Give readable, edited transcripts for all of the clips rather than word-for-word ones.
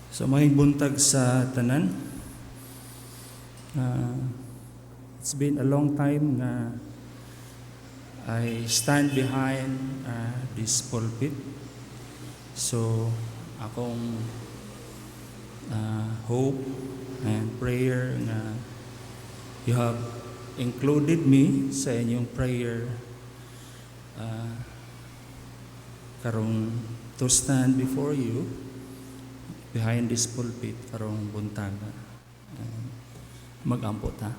So may buntag sa tanan. It's been a long time nga I stand behind this pulpit. So akong hope and prayer na you have included me sa inyong prayer karong to stand before you behind this pulpit karong buntaga. Mag-ampo ta.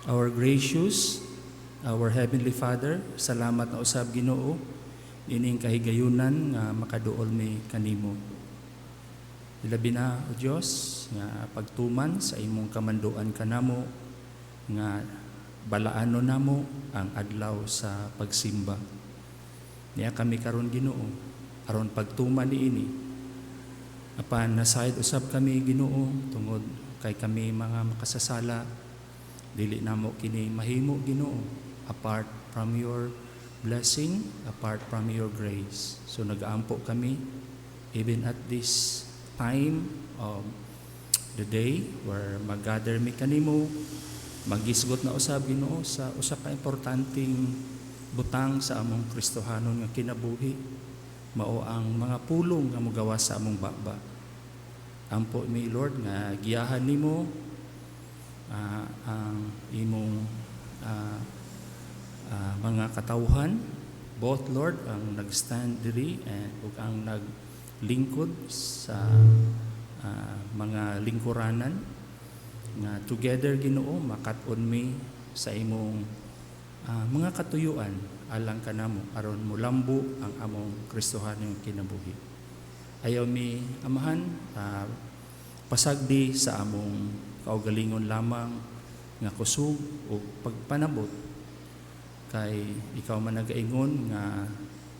Our gracious, our Heavenly Father, salamat na usab Ginoo ining kahigayunan nga makaduol mi kanimo. Ilabi na o Dios nga pagtuman sa imong kamanduan kanamo nga balaano namo ang adlaw sa pagsimba. Niya kami karon Ginoo aron pagtuman niini. Apan nasayod usab kami Ginoo tungod kay kami mga makasasala, dili namo kini mahimo Ginoo apart from your blessing, apart from your grace. So nag-aampo kami even at this time of the day where mag-gather mi kanimo, magisgot na usab Ginoo sa usa ka importanteng butang sa among Kristohanon nga kinabuhi, mao ang mga pulong nga mogawa sa among baba. Ampo mi Lord nga giyahan nimo ang imong mga katawhan, both Lord ang nagstand diri ug ang naglingkod sa mga lingkuranan nga together Ginoo makat-on mi sa imong mga katuyuan alang kanamo aron molambo ang among Kristohanong kinabuhi. Ayaw mi amahan pasagdi sa among kaugalingon lamang nga kusog o pagpanabot kay ikaw man nagaingon nga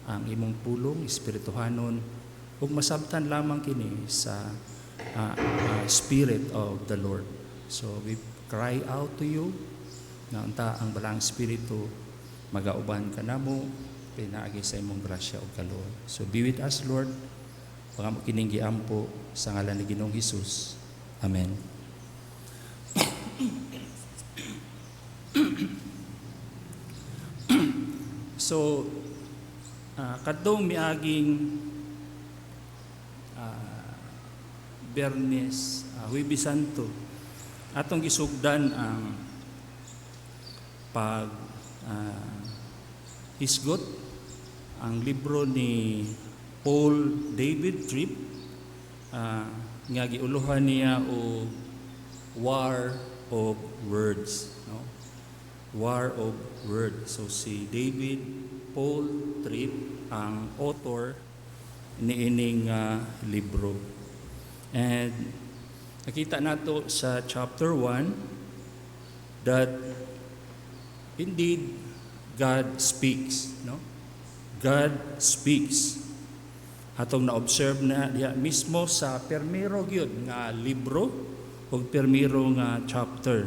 ang imong pulong espirituhanon ug masabtan lamang kini sa Spirit of the Lord. So we cry out to you nga unta ang balang Espiritu magauban kanamo pinaagi sa imong grasya ug kaluoy. So be with us Lord. Pagamo kining giampo sa ngalan ni Ginoong Hesus. Amen. So kadtong miaging Biyernes, Huwebes Santo, atong gisugdan ang hisgot ang libro ni Paul David Tripp nga giuluhan niya o War of Words, no? War of Words. So si David Paul Tripp ang author niining libro. And nakita nato sa chapter 1 that indeed God speaks, no? God speaks. Atong na-observe na diha mismo sa permiro gyud nga libro o permiro nga chapter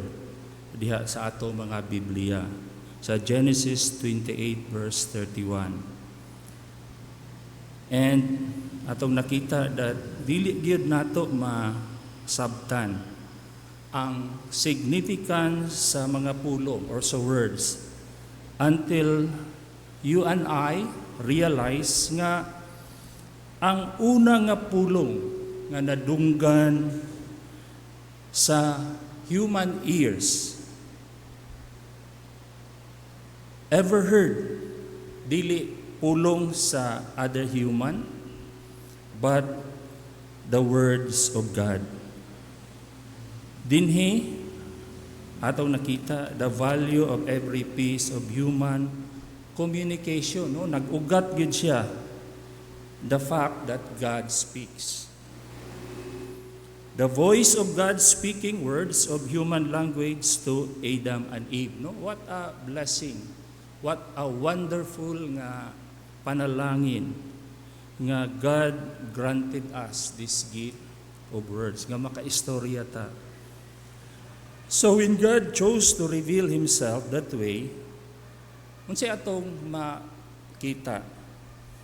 diha sa ato mga Biblia sa Genesis 28 verse 31. And atong nakita that dili gyud nato masabtan ang significance sa mga pulong or sa words until you and I realize nga ang una nga pulong nga nadunggan sa human ears ever heard, dili pulong sa other human, but the words of God. Dinhi atong nakita the value of every piece of human communication, no? Nag-ugat gyud siya the fact that God speaks. The voice of God speaking words of human language to Adam and Eve. No? What a blessing. What a wonderful nga panalangin nga God granted us this gift of words. Nga makaistorya ta. So when God chose to reveal Himself that way, unsay atong makita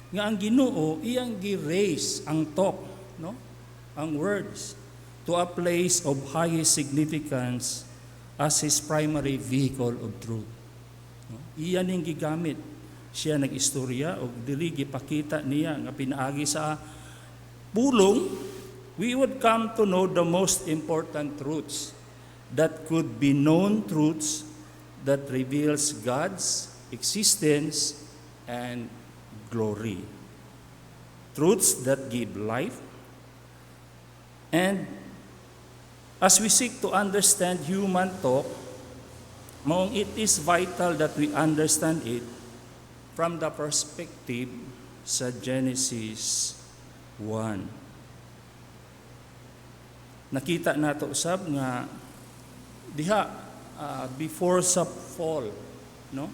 nga ang Ginoo iyang gi-raise ang talk, no? ang words to a place of highest significance as his primary vehicle of truth. No? Iyan yung gigamit. Siya nag-istorya o dili gipakita niya nga pinaagi sa pulong, we would come to know the most important truths that could be known, truths that reveals God's existence and glory. Truths that give life. And as we seek to understand human talk, it is vital that we understand it from the perspective sa Genesis 1. Nakita nato usab nga diha before sa fall, no?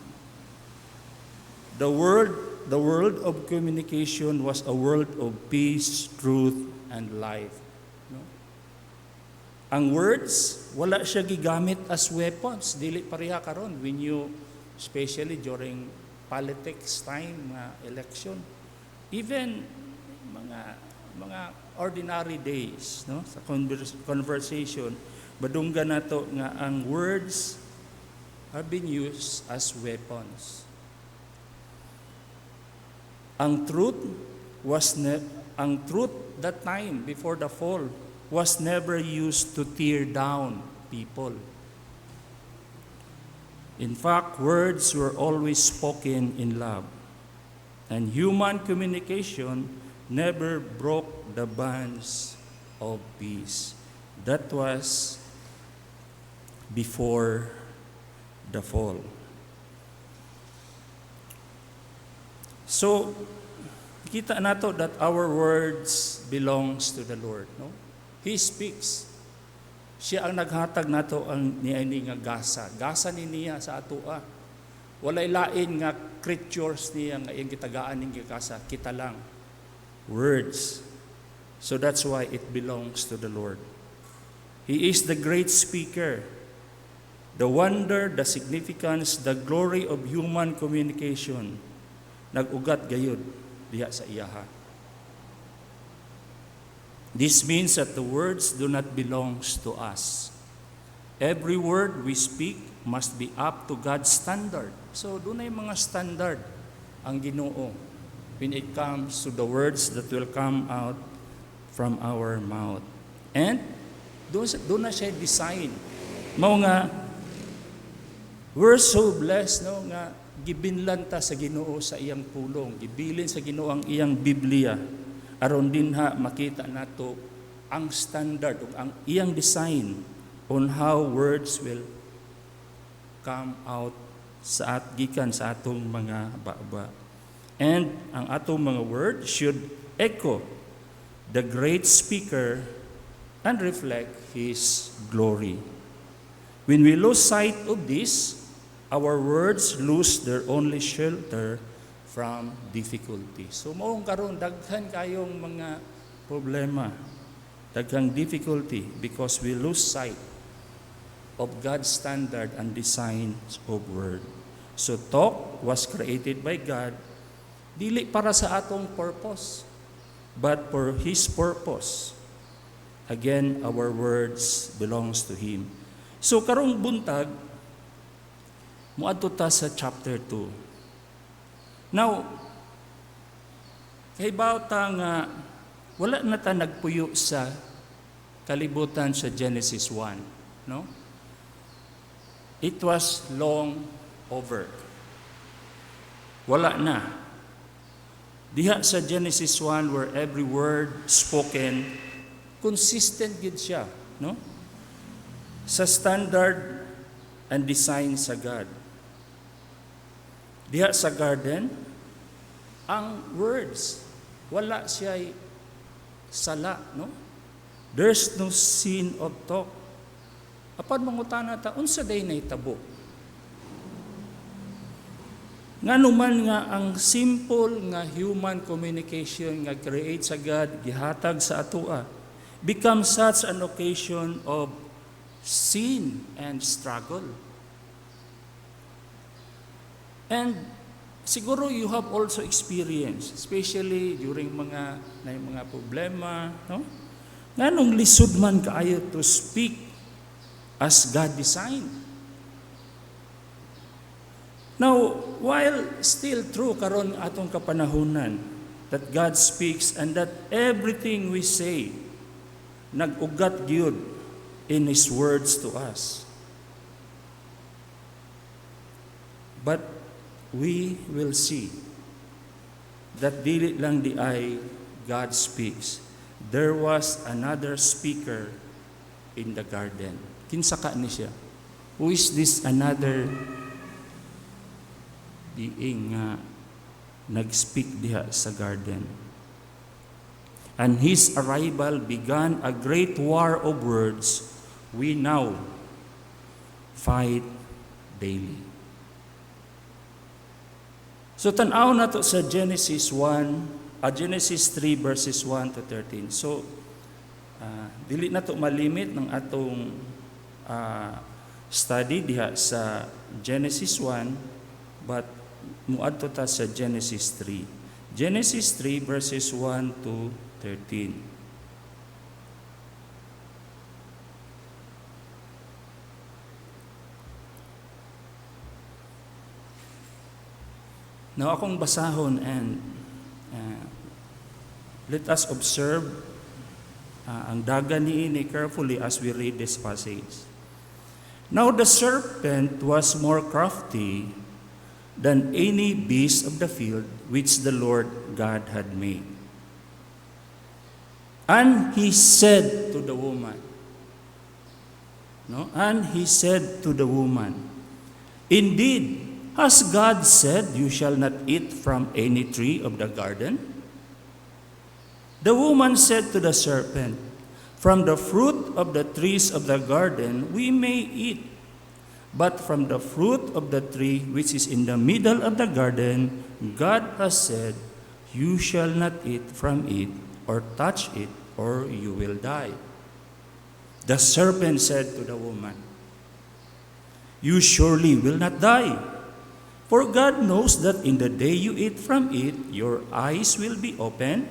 The world of communication was a world of peace, truth, and life. No? Ang words, wala siya gigamit as weapons. Dili pareha karon when you, especially during politics time, election. Even mga ordinary days, no? Sa conversation, badunggan nato nga ang words have been used as weapons. Ang truth that time before the fall was never used to tear down people. In fact, words were always spoken in love, and human communication never broke the bonds of peace. That was before the fall. So, kita nato that our words belongs to the Lord, no? He speaks. Siya ang naghatag nato ang niini nga gasa. Gasa ni niya sa atoa. Walay lain nga creatures niya nga iyang gitagaan ning gasa, kita lang. Words. So that's why it belongs to the Lord. He is the great speaker. The wonder, the significance, the glory of human communication. Nag-ugat gayud diha sa iyaha. This means that the words do not belong to us. Every word we speak must be up to God's standard. So dunay mga standard ang Ginoo when it comes to the words that will come out from our mouth. And doon na siya design. Mao nga, we're so blessed, no, nga gibinlan ta sa Ginoo sa iyang pulong, gibilin sa Ginoo ang iyang Biblia, aron dinha makita nato ang standard ug ang iyang design on how words will come out sa gikan sa atong mga baba. And ang atong mga word should echo the great speaker and reflect his glory. When we lose sight of this, our words lose their only shelter from difficulty. So maong karon daghan kayong mga problema, daghang difficulty because we lose sight of God's standard and design of word. So talk was created by God, dili para sa atong purpose, but for His purpose. Again, our words belongs to Him. So karong buntag, muadto ta sa chapter 2. Now, kahibaw ta nga wala na ta nagpuyo sa kalibutan sa Genesis 1, no? It was long over. Wala na. Diha sa Genesis 1 where every word spoken consistent gid siya, no? Sa standard and design sa God. Diha sa garden, ang words, wala siya sala, no? There's no sin of talk. Apan mangutana ta, unsa day nahitabo? Nganuman nga ang simple nga human communication nga create sa God, gihatag sa atoa, becomes such an occasion of sin and struggle. And siguro you have also experienced, especially during mga problema, no? Nganong lisod man kaayo to speak as God designed. Now, while still true karon atong kapanahunan that God speaks and that everything we say nag-ugat gyud in His words to us. But we will see that dili lang di ay God speaks. There was another speaker in the garden. Kinsa ka ni siya? Who is this another being nga nag-speak diha sa garden? And his arrival began a great war of words we now fight daily. So tanaw na to sa Genesis 3 verses 1 to 13. So dili na to malimit ng atong study diha sa Genesis 1, but muadto ta sa Genesis 3. Genesis 3 verses 1 to 13. Now akong basahon and let us observe ang dagan niini carefully as we read this passage. Now the serpent was more crafty than any beast of the field which the Lord God had made. And he said to the woman, Indeed, has God said, you shall not eat from any tree of the garden? The woman said to the serpent, From the fruit of the trees of the garden we may eat, but from the fruit of the tree which is in the middle of the garden, God has said, You shall not eat from it or touch it, or you will die. The serpent said to the woman, You surely will not die. For God knows that in the day you eat from it, your eyes will be opened,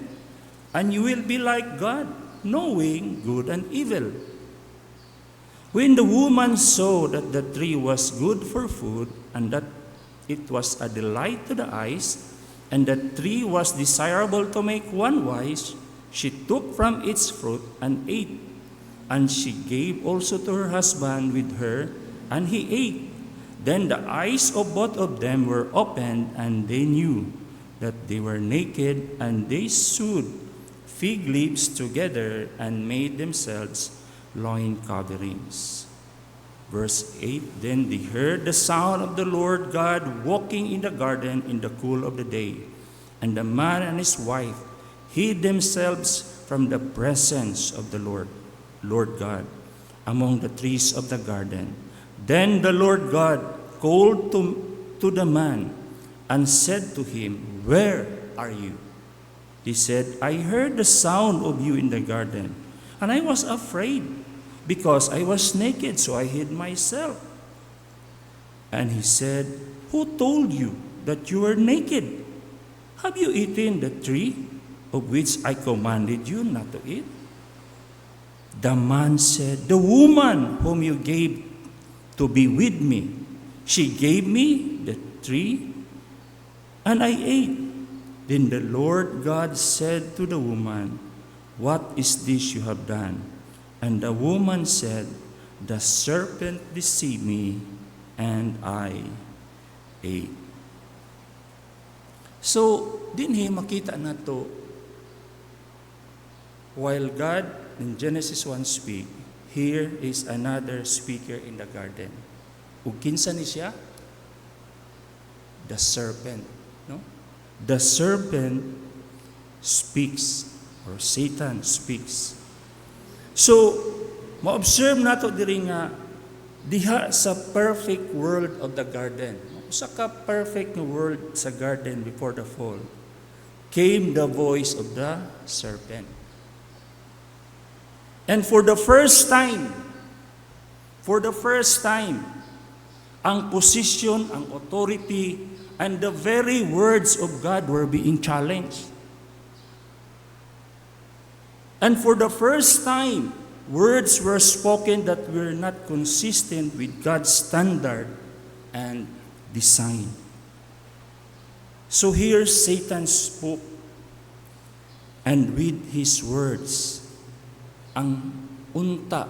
and you will be like God, knowing good and evil. When the woman saw that the tree was good for food, and that it was a delight to the eyes, and the tree was desirable to make one wise, she took from its fruit and ate. And she gave also to her husband with her, and he ate. Then the eyes of both of them were opened, and they knew that they were naked, and they sewed fig leaves together and made themselves loin coverings. Verse 8, Then they heard the sound of the Lord God walking in the garden in the cool of the day. And the man and his wife hid themselves from the presence of the Lord God, among the trees of the garden. Then the Lord God called to the man and said to him, Where are you? He said, I heard the sound of you in the garden, and I was afraid, because I was naked, so I hid myself. And he said, Who told you that you were naked? Have you eaten the tree of which I commanded you not to eat? The man said, The woman whom you gave to be with me, she gave me the tree, and I ate. Then the Lord God said to the woman, What is this you have done? And the woman said, The serpent deceived me, and I ate. So, dinhi makita na to, while God in Genesis 1 speak, here is another speaker in the garden. Ug kinsa ni siya? The serpent, no? The serpent speaks, or Satan speaks. So, ma-observe nato diri nga diha sa perfect world of the garden. Sa ka perfect world sa garden before the fall, came the voice of the serpent. And for the first time, ang position, ang authority, and the very words of God were being challenged. And for the first time, words were spoken that were not consistent with God's standard and design. So here Satan spoke, and with his words, ang unta,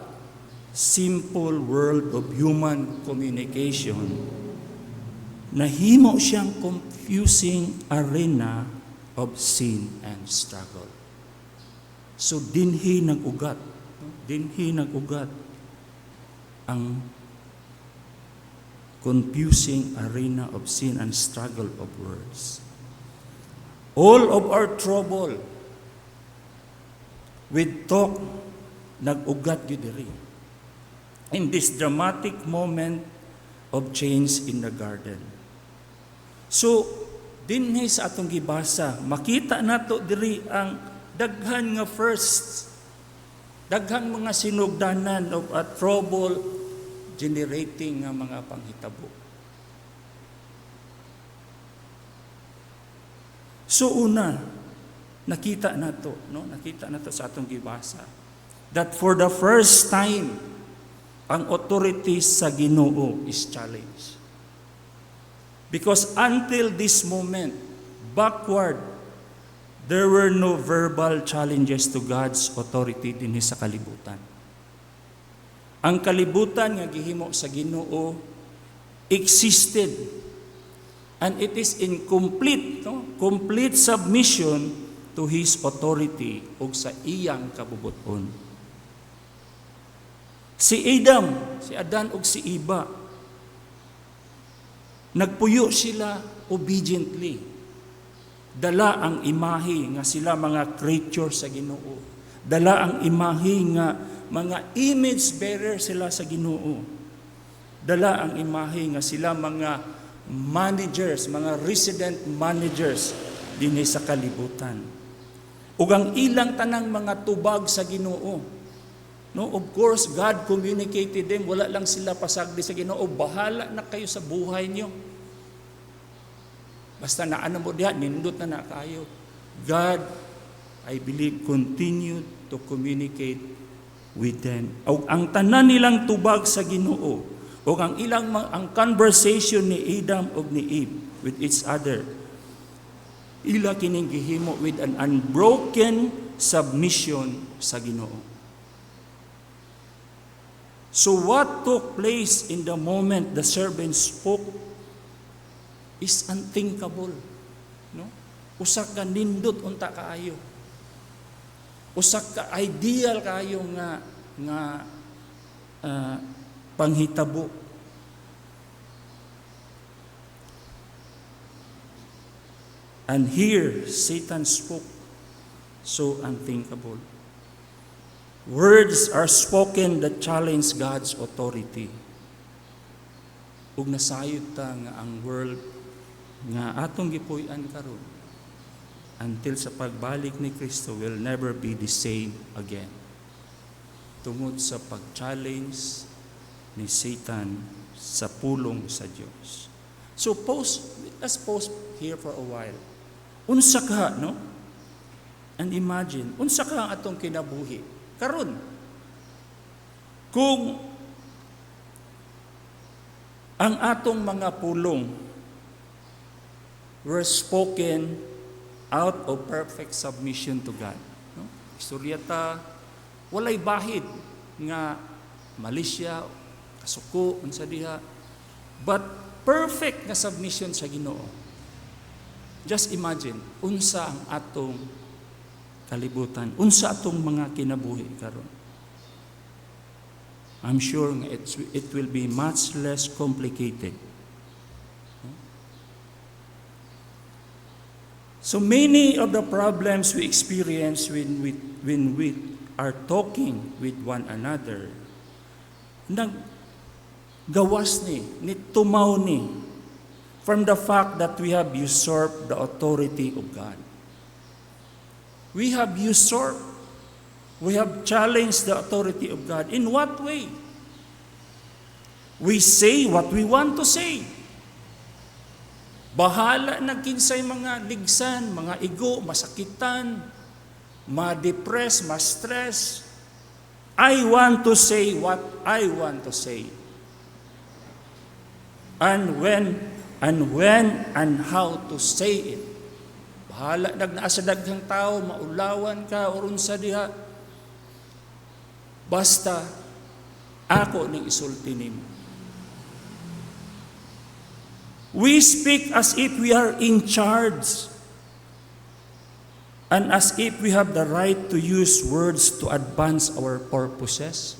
simple world of human communication, nahimo siyang confusing arena of sin and struggle. So dinhi nag-ugat ang confusing arena of sin and struggle of words. All of our trouble with talk nag-ugat gyud diri. In this dramatic moment of change in the garden. So dinhi sa atong gibasa, makita nato diri ang daghan nga first, daghang mga sinugdanan of a trouble generating nga mga panghitabo. So una, nakita nato sa atong gibasa that for the first time ang authorities sa Ginoo is challenged. Because until this moment, backward, there were no verbal challenges to God's authority dinhi sa kalibutan. Ang kalibutan nga gihimo sa Ginoo existed, and it is in complete submission to His authority ug sa iyang kabubuton. Si Adan ug si Eva, nagpuyo sila obediently. Dala ang imahe nga sila mga creature sa Ginoo. Dala ang imahe nga mga image bearer sila sa Ginoo. Dala ang imahe nga sila mga managers, mga resident managers dinhi sa kalibutan. Ug ang ilang tanang mga tubag sa Ginoo. No, of course, God communicated them. Wala lang sila pasagdi sa Ginoo. Bahala na kayo sa buhay niyo. Basta naano mo diha, nindot na kayo. God, I believe, continued to communicate with them. O ang tanan nilang tubag sa Ginoo, o ang ang conversation ni Adam o ni Eve with each other, ila kining gihimo with an unbroken submission sa Ginoo. So what took place in the moment the servant spoke is unthinkable. No? Usa ka nindot unta kaayo. Usa ka ideal kaayo nga panghitabo. And here Satan spoke so unthinkable. Words are spoken that challenge God's authority. Ug nasayod ta nga ang world nga atong gipuy-an karon until sa pagbalik ni Kristo will never be the same again. Tungod sa pag-challenge ni Satan sa pulong sa Dios. So let's pause here for a while. Unsa ka, no? And imagine, unsa ka ang atong kinabuhi karon? Kung ang atong mga pulong were spoken out of perfect submission to God. No? Istorya ta, walay bahid nga malisya, kasuko, unsa diha, but perfect nga submission sa Ginoo. Just imagine, unsa ang atong kalibutan, unsa atong mga kinabuhi karon. I'm sure it will be much less complicated. So many of the problems we experience when we are talking with one another, naggawas ni tumaw ni from the fact that we have usurped the authority of God. We have usurped, we have challenged the authority of God. In what way? We say what we want to say. Bahala na kinsay mga ligsan, mga igo, masakitan, ma-depress, ma-stress. I want to say what I want to say. And when and how to say it. Bahala nagnaasa sa daghang tao, maulawan ka, oron sa diha. Basta, ako ning isulti nimo. We speak as if we are in charge. And as if we have the right to use words to advance our purposes.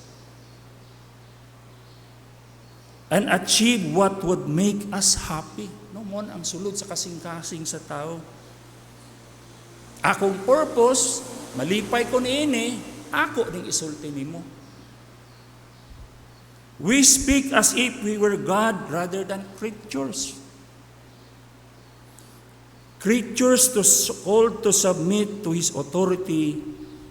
And achieve what would make us happy. No mo ang sulod sa kasing-kasing sa tao. Akong purpose, malipay ko niini, ako ning isulti nimo. We speak as if we were God rather than creatures. Creatures called to submit to His authority,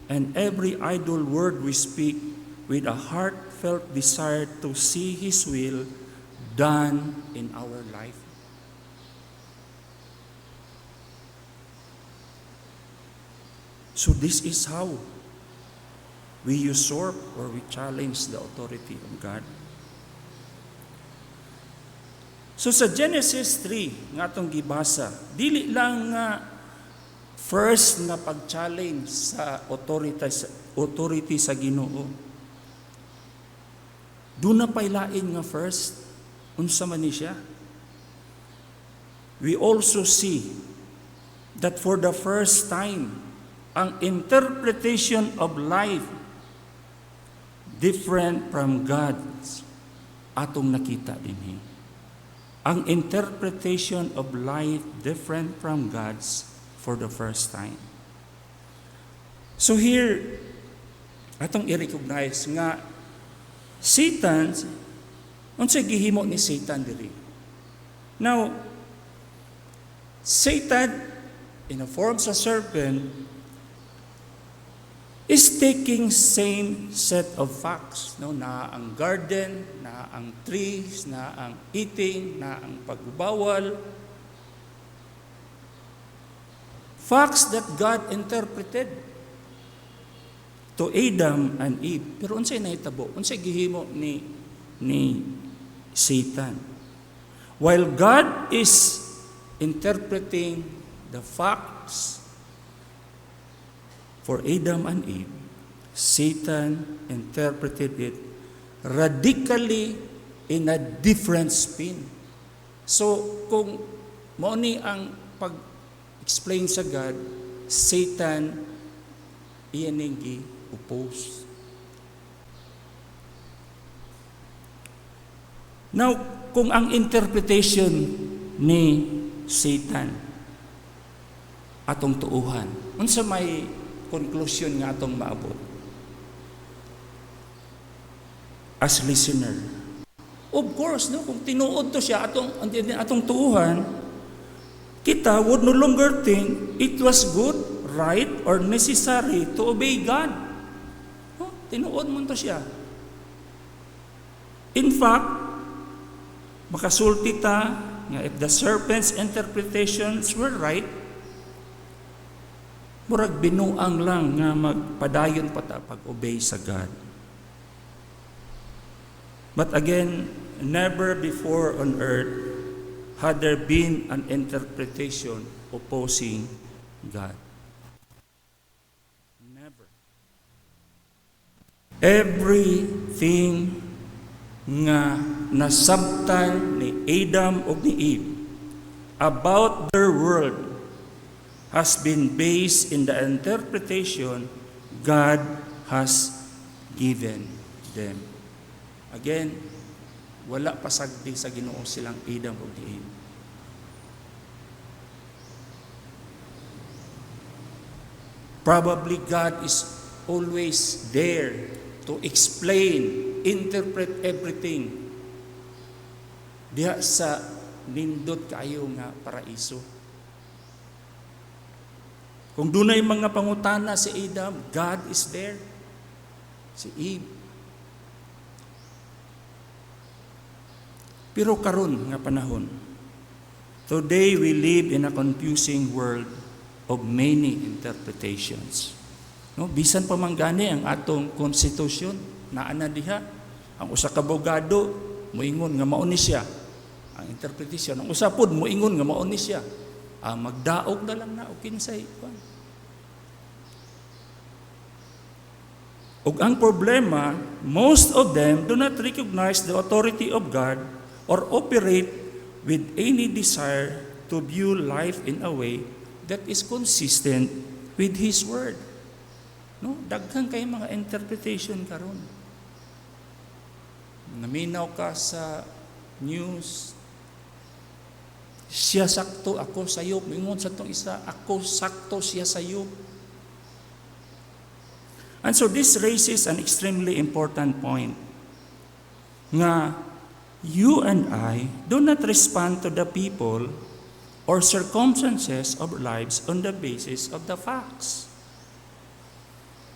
and every idle word we speak with a heartfelt desire to see His will done in our life. So this is how we usurp or we challenge the authority of God. So sa Genesis 3, nga itong gibasa, dili lang nga first nga pag-challenge sa authority sa Ginoo. Doon na pailain nga first, unsa man ni siya. We also see that for the first time, ang interpretation of life different from God's atong nakita dinhi. Ang interpretation of life different from God's for the first time. So here, atong i-recognize nga Satan, unsay gihimo ni Satan diri. Now, Satan, in a form sa serpent, is taking same set of facts, no, na ang garden, na ang trees, na ang eating, na ang pagbawal. Facts that God interpreted to Adam and Eve. Pero unsay nahitabo? Unsay gihimo ni Satan? While God is interpreting the facts for Adam and Eve, Satan interpreted it radically in a different spin. So, kung mao ni ang pag-explain sa God, Satan iyan ning gi-oppose. Now, kung ang interpretation ni Satan atong tuuhan, unsa may conclusion nga atong maabot as listener? Of course, no, kung tinuod to siya atong tuuhan, kita would no longer think it was good, right, or necessary to obey God. No, tinuod mo to siya. In fact, makasulti ta nga if the serpent's interpretations were right, murag binuang lang nga magpadayon pa ta pag-obey sa God. But again, never before on earth had there been an interpretation opposing God. Never. Everything nga nasabtan ni Adam o ni Eve about their world has been based in the interpretation God has given them. Again, wala pasagdi sa Ginoo silang Adam o Eve. Probably God is always there to explain, interpret everything diha sa nindot kaayo nga paraiso. Kung dunay mga pangutana si Adam, God is there. Si Eve. Pero karon nga panahon, today we live in a confusing world of many interpretations. No, bisan pa man gani ang atong konstitusyon naa na diha. Ang usa ka abogado moingon nga mao ni siya. Ang interpretation, ang usa pod moingon nga mao ni siya. Magdaog na lang na o kinsay kwan. Ug ang problema, most of them do not recognize the authority of God or operate with any desire to view life in a way that is consistent with His Word. No, daghang kay mga interpretation karon. Naminaw ka sa news, siya sakto, ako sayop. Mingon sa tong isa, ako sakto, siya sayop. And so this raises an extremely important point. Nga, you and I do not respond to the people or circumstances of lives on the basis of the facts.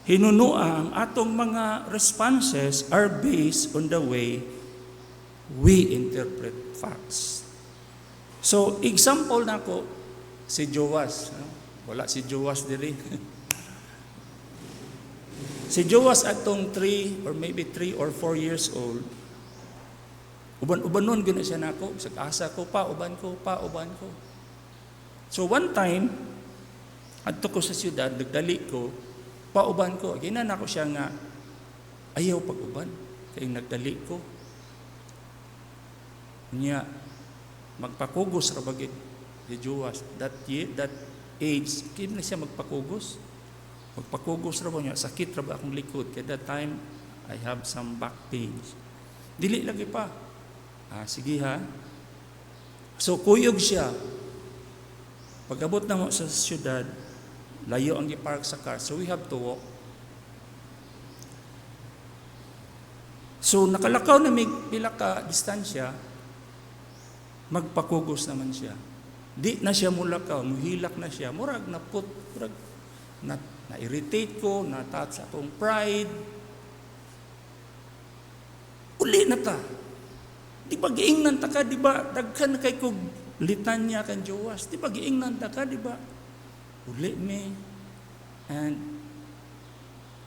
Hinunua ang atong mga responses are based on the way we interpret facts. So, example na ko, si Joas. Wala si Joas diri. Si Joas atong 3 or maybe 3 or 4 years old, uban-ubanon gina siya nako, sag-asa ko pa, uban ko. So one time, adto ko sa siyudad, nagdali ko, pauban ko, ginan ako siya nga, ayaw pag-uban, kaya nagdali ko. Niya, magpakugos ra bagid si Joas. That age, kaya na siya magpakugos. Magpakugos ra ba niya, sakit ra ba akong likod. Kaya that time, I have some back pains. Dili lagi pa. Sige ha. So, kuyog siya. Pag-abot na mo sa siyudad, layo ang i-park sa car. So, we have to walk. So, nakalakaw na may pila ka distansya, magpakugos naman siya. Di na siya mulakaw, muhilak na siya. Murag na-irritate ko, na-touch akong pride. Uli na ta. Di ba giingnan ta ka, di ba? Daghan na kay kog litanya kan Joas. Di ba giingnan ta ka, di ba? Uli me. And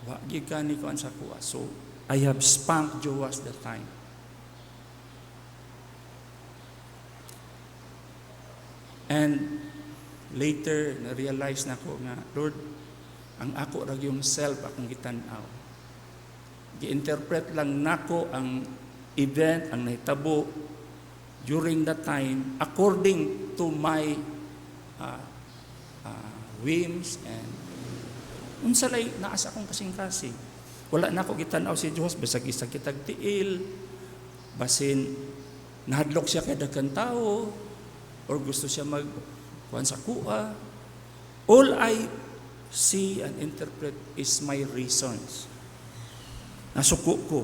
wagi ka ni ko sa kuha. So, I have spanked Joas that time. And later, na-realize na ko nga, Lord, ang ako ra yung self akong gitanaw. Gi-interpret lang nako ang event, ang nahitabo during that time according to my whims and unsa lay naasa akong kasing-kasing. Wala na ako gitanaw si Diyos, basag isa kitag tiil, basin nahadlok siya kay daghang tao or gusto siya kuan sa kuha. All I see and interpret is my reasons. Nasuko ko.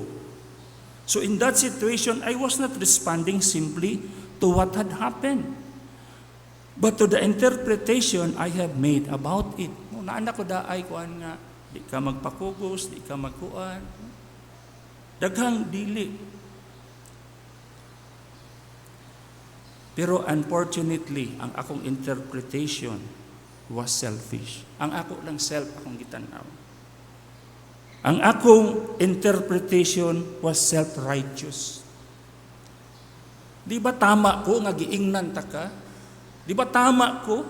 So in that situation, I was not responding simply to what had happened, but to the interpretation I have made about it. Naanak ko daay kuan nga, di ka magpakugos, di ka magkuan. Daghang dili. Pero unfortunately, ang akong interpretation was selfish. Ang ako lang self akong gitanaw. Ang akong interpretation was self-righteous. Di ba tama ko nga giingnan ta ka? Di ba tama ko?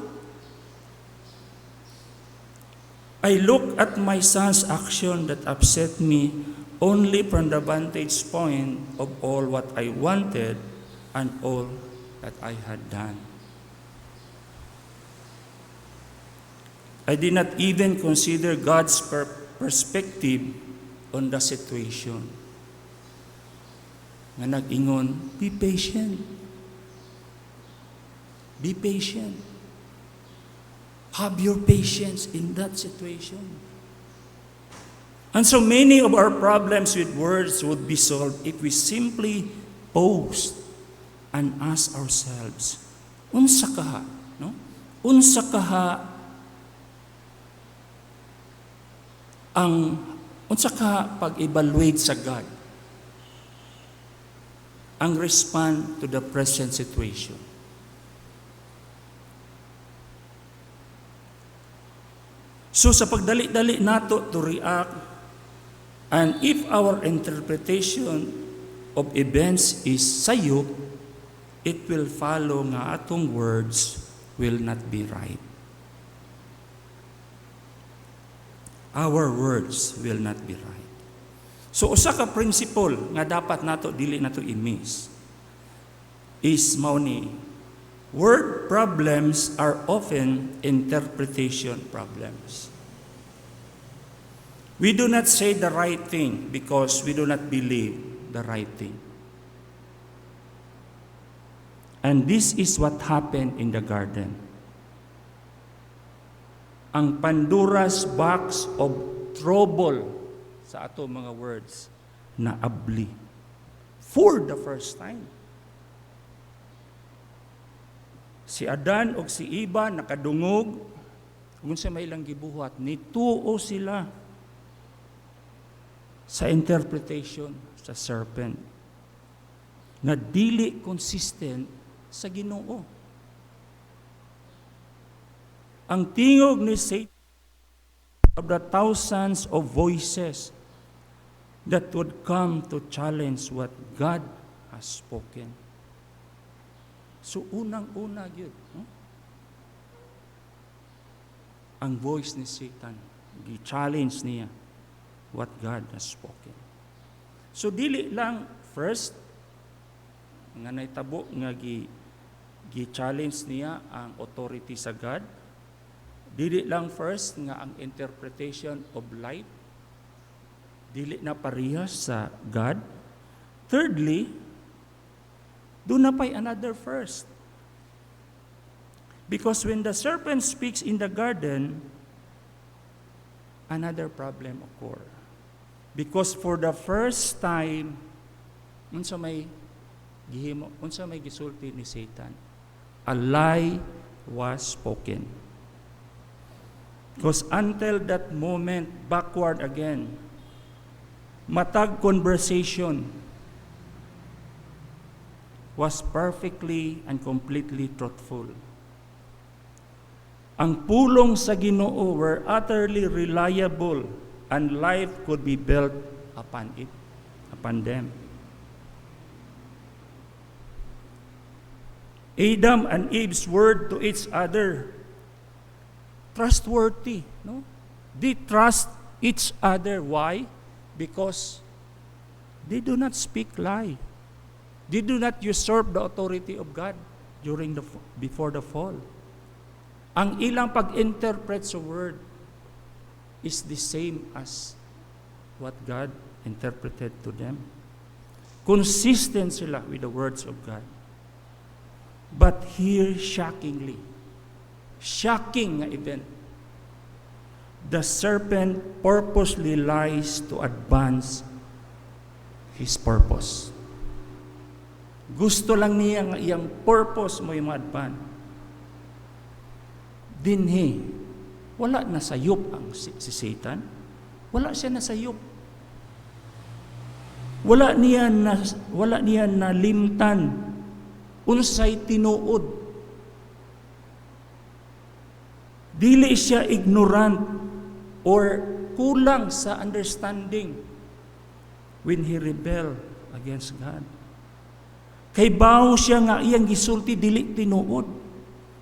I look at my son's action that upset me only from the vantage point of all what I wanted and all that I had done. I did not even consider God's perspective on the situation. Nga nag-ingon, be patient. Be patient. Have your patience in that situation. And so many of our problems with words would be solved if we simply pause and ask ourselves, unsa kaha, no? Unsa kaha unsa ka pag-evaluate sa God ang respond to the present situation. So sa pagdali-dali nato to react, and if our interpretation of events is sayop, it will follow nga atong words will not be right. Our words will not be right. So usa ka principle nga dapat nato dili nato i-miss is mao ni word problems are often interpretation problems. We do not say the right thing because we do not believe the right thing. And this is what happened in the garden. Ang Pandora's box of trouble sa ato mga words na abli for the first time. Si Adan o si Eva nakadungog, kung sa may ilang gibuhat, nituo sila sa interpretation sa serpent na dili consistent sa Ginoo. Ang tingog ni Satan of the thousands of voices that would come to challenge what God has spoken. So unang-una yun, ang voice ni Satan, gi-challenge niya what God has spoken. So dili lang first, nga naitabo nga gi-challenge niya ang authority sa God. Dili lang first nga ang interpretation of life, dili na parehas sa God. Thirdly, do na pa'y another first. Because when the serpent speaks in the garden, another problem occur. Because for the first time, unsa may gisulti ni Satan, a lie was spoken. Because until that moment, backward again, matag conversation was perfectly and completely truthful. Ang pulong sa Ginoo were utterly reliable and life could be built upon it, upon them. Adam and Eve's word to each other, trustworthy, no? They trust each other. Why? Because they do not speak lie. They do not usurp the authority of God before the fall. Ang ilang pag-interpret sa word is the same as what God interpreted to them. Consistent sila with the words of God. But here, shockingly, shocking nga event, the serpent purposely lies to advance his purpose. Gusto lang niya nga iyang purpose mo yung advance. Dinhi, wala na sayop ang si Satan. Wala siya na sayop. Wala niya na limtan unsay tinuod. Dili siya ignorant or kulang sa understanding when he rebelled against God. Kay bawo siya nga iyang gisulti dili tinuod.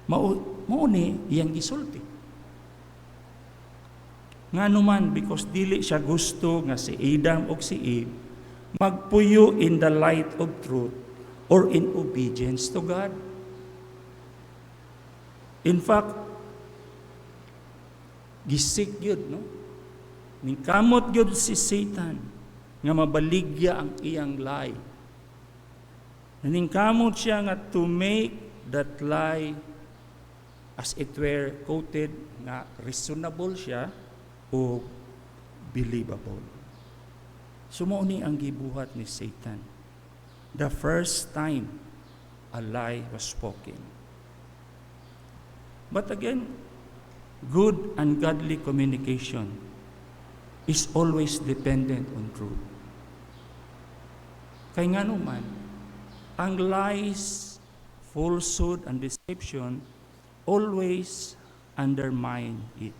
Mao ni iyang gisulti. Nganuman because dili siya gusto nga si Adam o si Eve magpuyo in the light of truth or in obedience to God. In fact, gisik yun, no? Ningkamot yun si Satan nga mabaligya ang iyang lie. Ningkamot siya nga to make that lie as it were quoted nga reasonable siya o believable. Sumuuni ang gibuhat ni Satan. The first time a lie was spoken. But again, good and godly communication is always dependent on truth. Kaya nga naman, ang lies, falsehood, and deception always undermine it.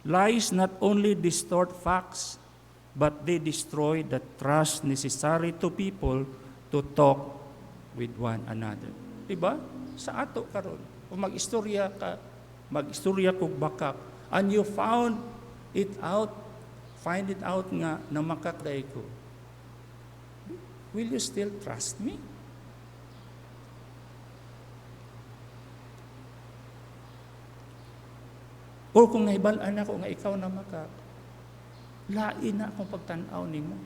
Lies not only distort facts, but they destroy the trust necessary to people to talk with one another. Diba? Sa ato karon, kung mag-istorya ka, mag-istorya kog bakak, and you find it out nga na makakday ko, will you still trust me? O kung nahibalaan ako nga ikaw na makak, lain na akong pagtanaw nimo.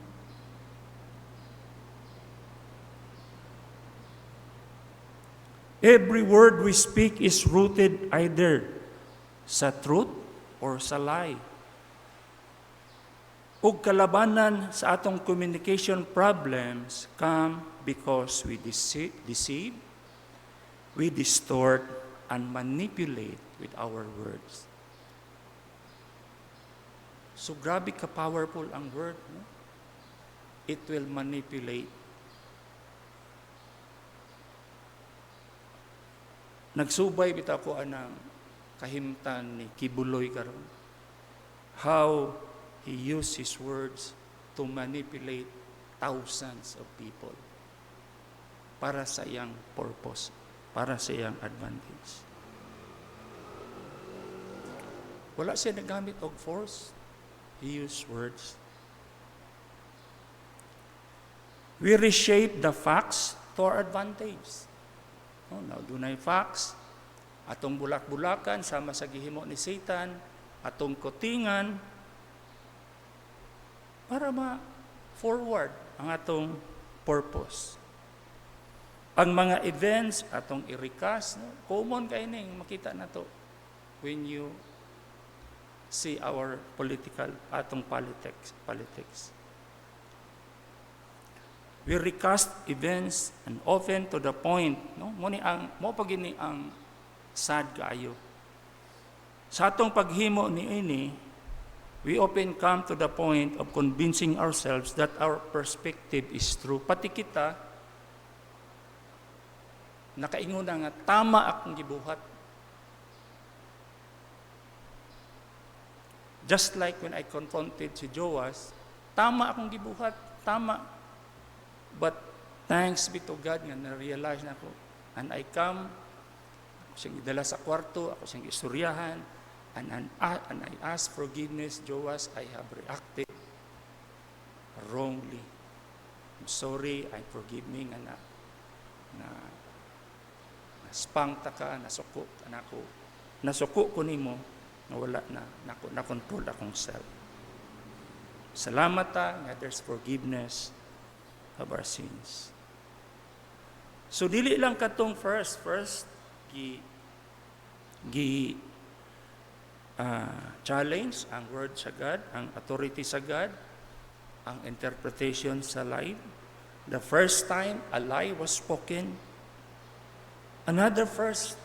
Every word we speak is rooted either sa truth or sa lie. Ug kalabanan sa atong communication problems come because we deceive, we distort, and manipulate with our words. So grabe ka-powerful ang word. No? It will manipulate. Nagsubay bitaw ko anang kahimtan ni Kibuloy karon. How he used his words to manipulate thousands of people para sa iyang purpose, para sa iyang advantage. Wala siya nagamit og force. He used words. We reshape the facts to our advantage. Now, dunay facts, atong bulak-bulakan, sama sa gihimo ni Satan, atong kutingan, para ma-forward ang atong purpose. Ang mga events, atong i-recast, no? Common kayo ning makita na to when you see our atong politics. We recast events and often to the point, no? Mo pagini ang sad kaayo. Sa atong paghimo niini, we often come to the point of convincing ourselves that our perspective is true. Pati kita, nakaingon na nga, tama akong gibuhat. Just like when I confronted si Joas, tama akong gibuhat, tama. But thanks be to God nga na-realize na ako. And I come, ako siyang idala sa kwarto, ako siyang istoryahan, and I ask forgiveness, Joas, I have reacted wrongly. I'm sorry, I forgive me nga na spang ta ka, nasuko ko nimo, na wala na control akong self. Salamat ta nga there's forgiveness of our sins. So dili lang katong first challenge ang word sa God, ang authority sa God, ang interpretation sa lie. The first time a lie was spoken, another first.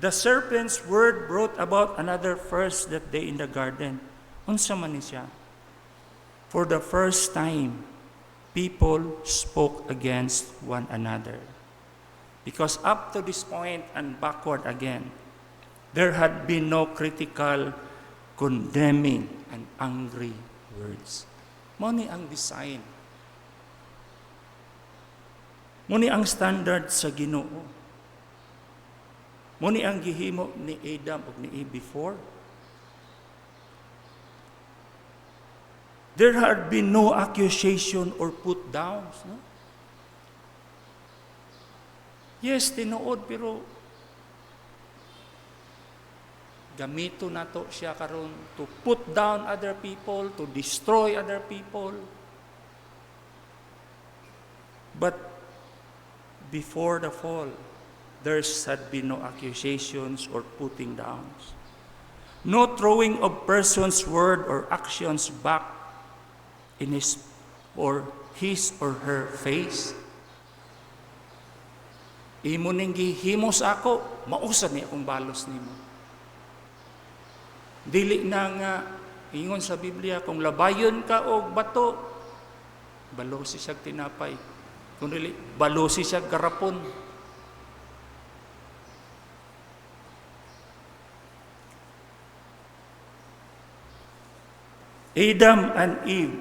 The serpent's word brought about another first that day in the garden. Unsa man ni siya? For the first time, people spoke against one another. Because up to this point and backward again, there had been no critical, condemning, and angry words. Muni ang design. Muni ang standard sa Ginoo. Muni ang gihimo ni Adam ug ni Eve before. There had been no accusation or put downs. No? Yes, tinuod, pero gamito na to siya karon to put down other people, to destroy other people. But before the fall, there had been no accusations or putting downs. No throwing of person's word or actions back in his or her face. Imo ning gihimos ako, mausa ni akong balos nimo. Dili na nga ingon sa Biblia, kung labayon ka og bato, balosi siya tinapay. Kung dili, balosi siya garapon. Adam and Eve,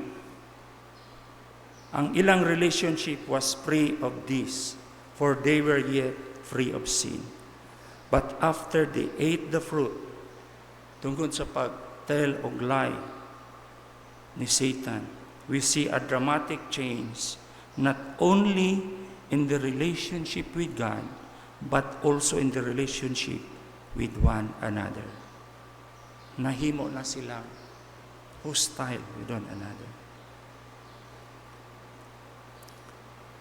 ang ilang relationship was free of this, for they were yet free of sin. But after they ate the fruit, tungkol sa pag-tell og lie ni Satan, we see a dramatic change, not only in the relationship with God, but also in the relationship with one another. Nahimo na silang hostile with one another.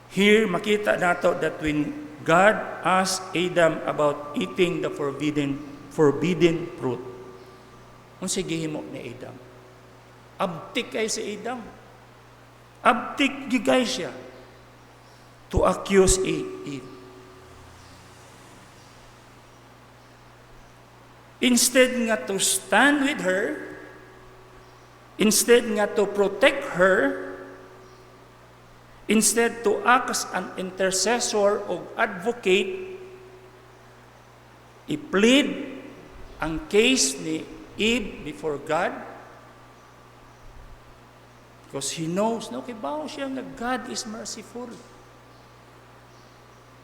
Here, makita nato that when God asked Adam about eating the forbidden fruit, unsay gihimo ni Adam? Abtik kay si Adam. Abtik gigay siya to accuse Eve. Instead nga to stand with her, instead nga to protect her, instead to act as an intercessor o advocate, i-plead ang case ni Eve before God, because he knows, no, kibaw siya nga God is merciful.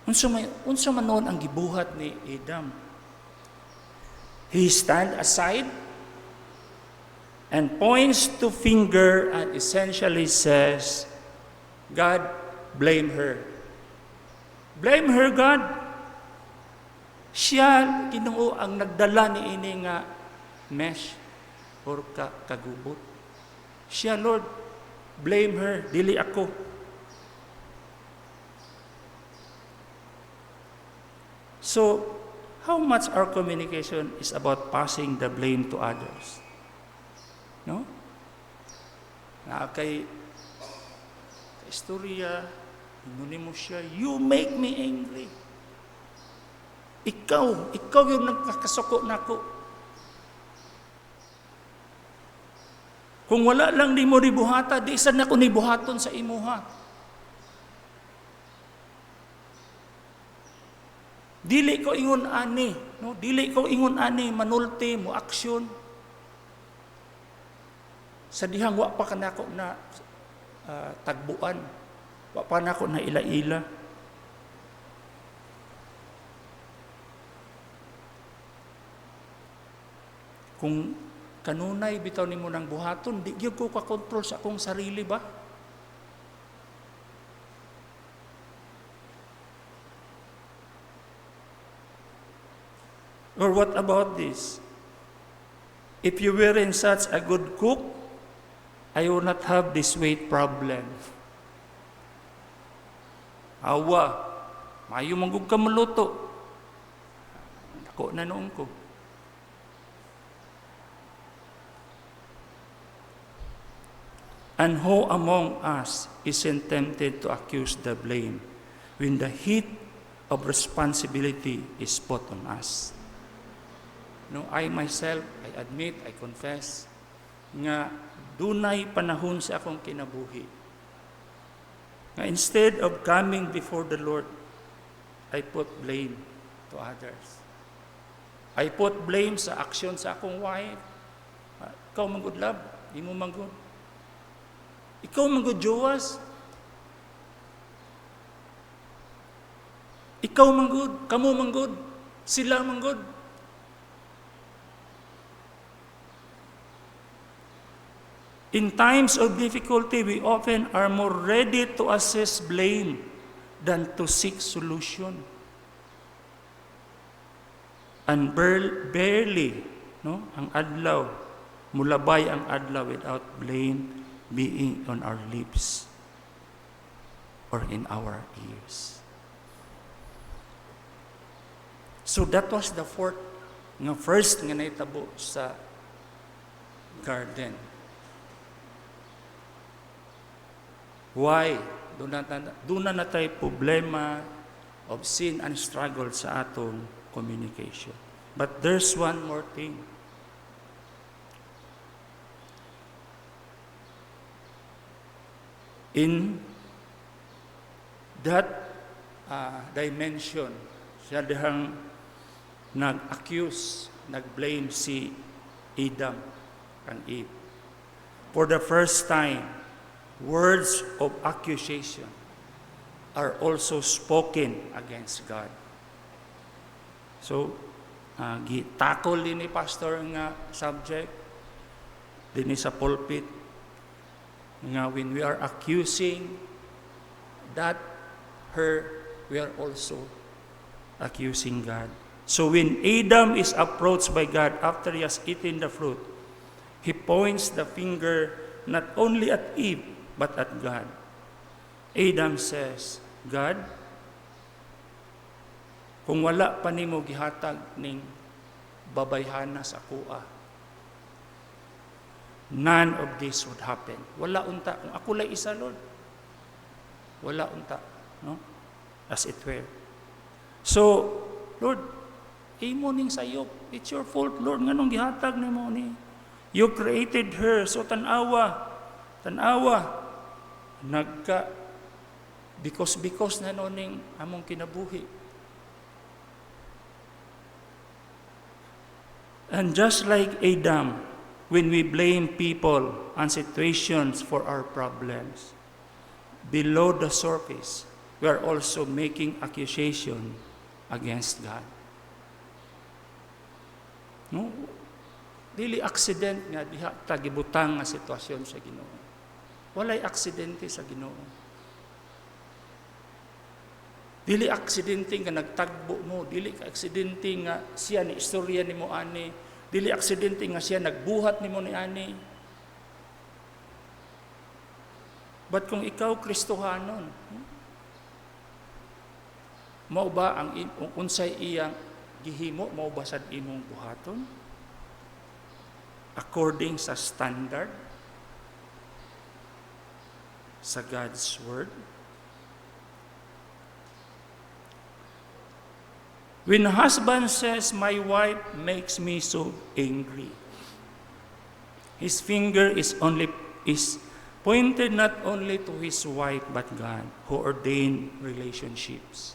Unsa man noon ang gibuhat ni Adam? He stand aside and points to finger and essentially says, God, blame her. Blame her, God. Siya, Ginoo, ang nagdala ni ini nga mesh or kagubot. Siya, Lord, blame her, dili ako. So, how much our communication is about passing the blame to others? No? Na kay istorya, inunin mo siya, you make me angry. Ikaw yung nagkakasuko nako. Kung wala lang di mo ribuhata, di isa na ko nibuhaton sa imuha. Dili ko ingon ani, no? Dili ko ingon ani manulti mo aksyon. Sa dihang wa pa kanako na tagbuan. Wa pa nako na ila-ila. Kung kanunay bitaw nimo nang buhaton, di gyud ko ka-control sa akong sarili ba? Or what about this? If you weren't such a good cook, I would not have this weight problem. Awa, mayo manggug ka maluto. Ako na noon ko. And who among us isn't tempted to accuse the blame when the heat of responsibility is put on us? No, I myself, I admit, I confess, nga dunay panahon sa akong kinabuhi. Nga instead of coming before the Lord, I put blame to others. I put blame sa aksyon sa akong wife. Ikaw manggod love, di mo manggod. Ikaw manggod jowas. Ikaw manggod, kamo manggod, sila manggod. In times of difficulty, we often are more ready to assess blame than to seek solution. And barely, no, ang adlaw, mulabay ang adlaw without blame being on our lips or in our ears. So that was the first nga naitabo sa garden. Why? Doon na natay problema of sin and struggle sa atong communication. But there's one more thing. In that dimension, siya dihang nag-accuse, nag-blame si Adam and Eve. for the first time, words of accusation are also spoken against God. So, gitakol din ni pastor nga subject din sa pulpit nga when we are accusing that her, we are also accusing God. So when Adam is approached by God after he has eaten the fruit, he points the finger not only at Eve, but at God. Adam says, God, kung wala pa nimo gihatag ning babayhana sa kuha, none of this would happen. Wala unta. Kung ako lang isa, Lord, wala unta. No? As it were. So, Lord, imo ning sayop. It's your fault, Lord. Nganong gihatag nimo ni? You created her. So, tanawa. Because na ning among kinabuhi. And just like Adam, when we blame people and situations for our problems, below the surface, we are also making accusation against God. No? Dili accident nga diha tagibutang nga sitwasyon sa Ginoo. Walay aksidente sa Ginoo. Dili aksidente nga nagtagbo mo, dili ka aksidente nga siya ni istorya nimo ani, dili aksidente nga siya nagbuhat nimo ni ani. But kung ikaw Kristohanon, mao ba ang unsay iyang gihimo, mao ba sad imong buhaton? According sa standard sa God's Word? When a husband says, my wife makes me so angry, his finger is pointed not only to his wife, but God, who ordained relationships.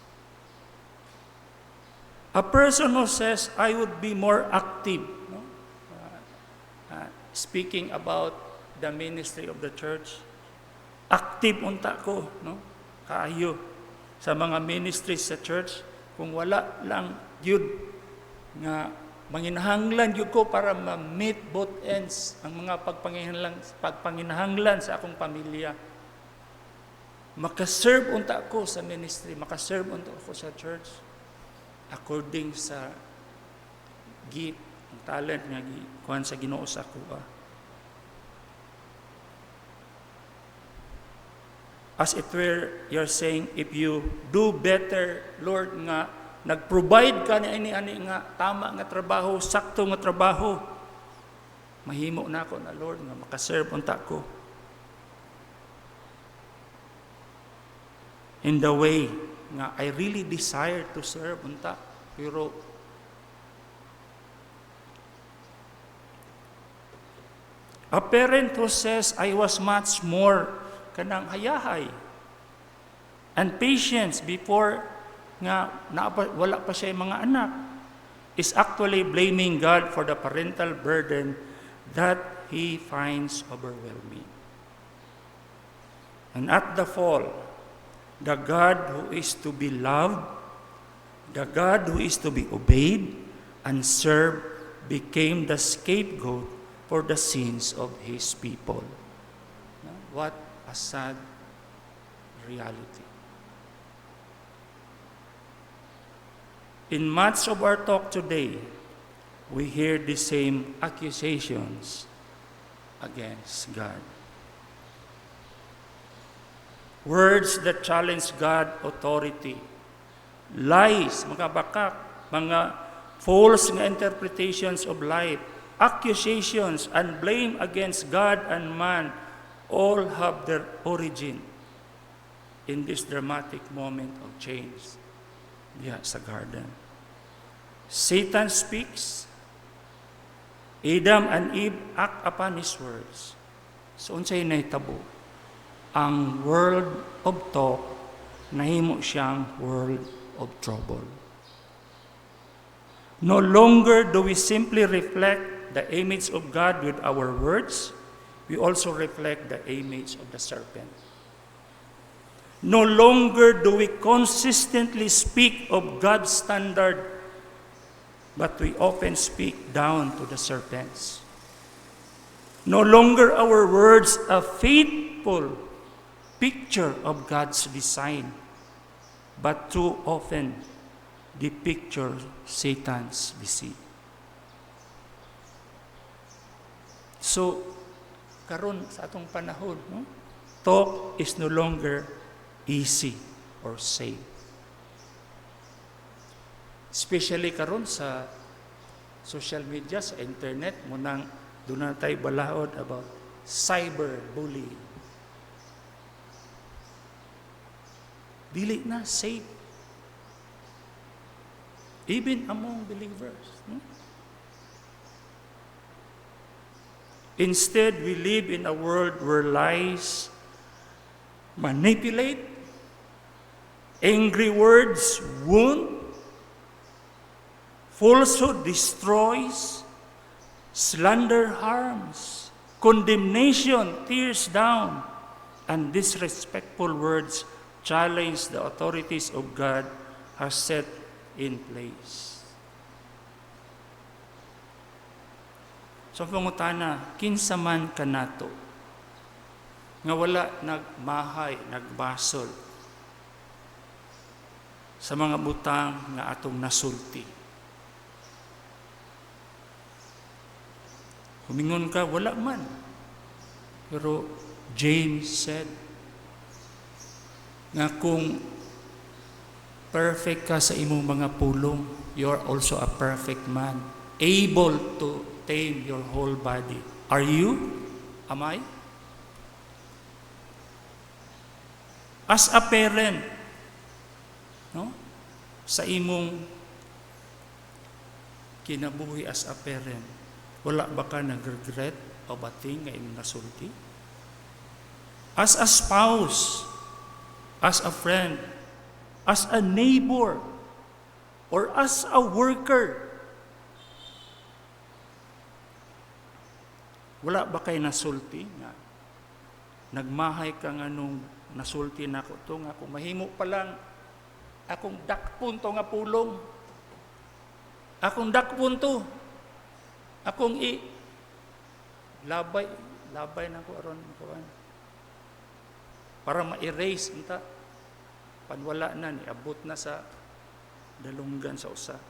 A person who says, I would be more active, no? Speaking about the ministry of the church, active unta ko, no? Kaayo sa mga ministries sa church, kung wala lang yun nga manginahanglan yun ko para ma-meet both ends ang mga pagpanginahanglan sa akong pamilya. Makaserve unta ko sa ministry, makaserve unta ko sa church according sa gift, ang talent nga kuhan sa Ginoo sa kuha. As it were, you're saying, if you do better, Lord, nga nag-provide ka ni ani nga tama nga trabaho, sakto nga trabaho, mahimo na ako na, Lord, nga makaserve unta ko. In the way nga I really desire to serve unta, pero a parent who says, I was much more kanang hayahay and patience before nga wala pa siya mga anak is actually blaming God for the parental burden that he finds overwhelming. And at the fall, the God who is to be loved, the God who is to be obeyed and served became the scapegoat for the sins of his people. What a sad reality. In much of our talk today, we hear the same accusations against God. Words that challenge God's authority. Lies, mga bakak, mga false nga interpretations of life, accusations and blame against God and man all have their origin in this dramatic moment of change sa garden. Satan speaks, Adam and Eve act upon his words. So unsay nahitabo? Ang world of talk, nahimo siyang world of trouble. No longer do we simply reflect the image of God with our words, we also reflect the image of the serpent. No longer do we consistently speak of God's standard, but we often speak down to the serpents. No longer our words a faithful picture of God's design, but too often they picture Satan's deceit. So, karon sa atong panahon, no? Talk is no longer easy or safe. Especially karon sa social media, sa internet, munang doon na tayo balaod about cyberbullying. Dili na safe. Even among believers. No? Instead, we live in a world where lies manipulate, angry words wound, falsehood destroys, slander harms, condemnation tears down, and disrespectful words challenge the authorities of God has set in place. So pangutana, kinsa man kanato nga wala nagmahay, nagbasol sa mga butang nga atong nasulti. Humingon ka, wala man. Pero James said nga kung perfect ka sa imong mga pulong, you are also a perfect man, able to tame your whole body. Are you? Am I? As a parent, no? Sa imong kinabuhi as a parent, wala ba ka nag-regret o bating nga imong nasulti? As a spouse, as a friend, as a neighbor, or as a worker, wala ba kay nasulti nga nagmahay ka nga nung nasulti na ko to nga kung mahimo pa lang akong dakpon to nga pulong, akong dakpon to, akong labay na ko aron kuan para ma-erase unta panwala na ni abot na sa dalunggan sa usa.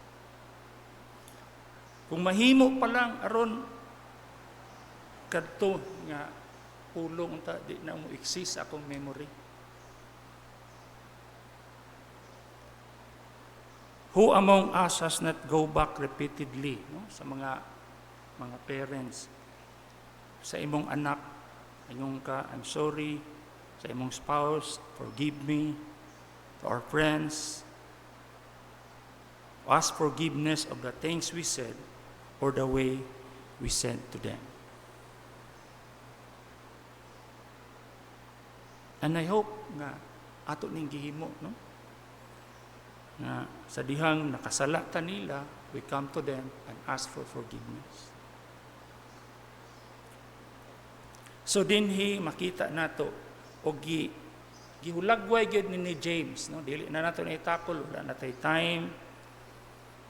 Kung mahimo pa lang aron kadto nga pulong unta di na mo exist akong memory. Who among us has not go back repeatedly, no? Sa mga parents, sa imong anak, ayong ka, I'm sorry, sa imong spouse, forgive me, to our friends, ask forgiveness of the things we said or the way we said to them. And I hope nga ato ning gihimo, no? Na sa dihang nakasala ta nila, we come to them and ask for forgiveness. So dinhi makita nato og gihulagway gyud ni James, no? Dili na nato na itakol, wala na tay time.